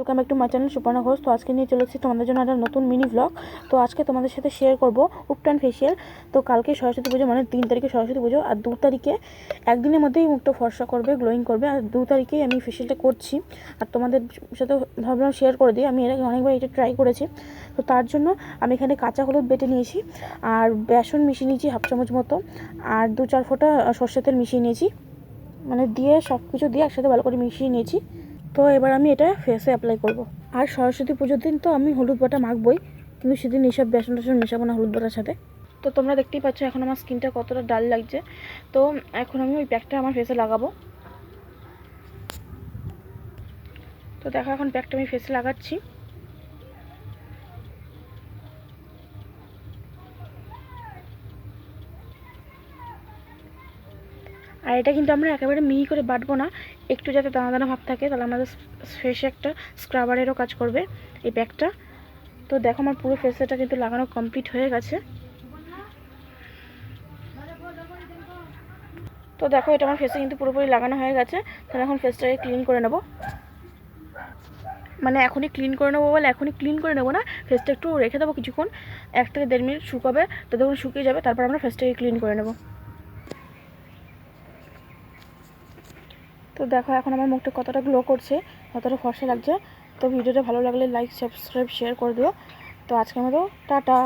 Welcome back to my channel Suparna Ghosh. তো আজকে নিয়ে চলেছি তোমাদের জন্য একটা নতুন মিনি ব্লগ। তো আজকে তোমাদের সাথে শেয়ার করব উপটান ফেসিয়াল। তো কালকে সরস্বতী পুজো, মানে 3 তারিখে সরস্বতী পুজো, আর 2 তারিখে একদিনের মধ্যেই মুখটা ফর্সা করবে, গ্লোয়িং করবে। আর 2 তারিখেই আমি ফেসিয়ালটা করছি, আর তোমাদের সাথে ভাবলাম শেয়ার করে দিই। আমি এর আগে অনেকবার এটা ট্রাই করেছি। তো তার জন্য আমি এখানে কাঁচা হলুদ বেটে নিয়েছি, আর বেসন মিশিয়ে নিয়েছি হাফ চামচ মতো, আর 2-4 ফোঁটা সর্ষের তেল মিশিয়ে নিয়েছি, মানে দিয়ে সব কিছু দিয়ে একসাথে ভালো করে মিশিয়ে নিয়েছি। তো এবার আমি এটা ফেসে অ্যাপ্লাই করব। আর সরস্বতী পুজোর দিন তো আমি হলুদ বাটা মাখবই, কিন্তু সেদিন এইসব বেসন টেসন মেশাবো না হলুদ বাটার সাথে। তো তোমরা দেখতেই পাচ্ছ এখন আমার স্কিনটা কতটা ডাল লাগছে। তো এখন আমি ওই প্যাকটা আমার ফেসে লাগাবো। তো দেখো এখন প্যাকটা আমি ফেসে লাগাচ্ছি। আর এটা কিন্তু আমরা একেবারে মিহি করে বাটবো না, একটু যাতে দানা দানা ভাব থাকে, তাহলে আমাদের ফেসে একটা স্ক্রাবারেরও কাজ করবে এই প্যাকটা। তো দেখো আমার পুরো ফেসটা কিন্তু লাগানো কমপ্লিট হয়ে গেছে। তো দেখো এটা আমার ফেসে কিন্তু পুরোপুরি লাগানো হয়ে গেছে। তাহলে এখন ফেসটাকে ক্লিন করে নেব, মানে এখনই ক্লিন করে নেবো বলে এখনই ক্লিন করে নেবো না, ফেসটা একটু রেখে দেবো কিছুক্ষণ, 1 থেকে 1.5 মিনিট শুকাবে। তো দেখুন শুকিয়ে যাবে, তারপর আমরা ফেসটাকে ক্লিন করে নেব। তো দেখো এখন আমার মুখটা কতটা গ্লো করছে, কতটা ফর্সা লাগছে। তো ভিডিওটা ভালো লাগলে লাইক, সাবস্ক্রাইব, শেয়ার করে দিও। তো আজকের মতো টাটা।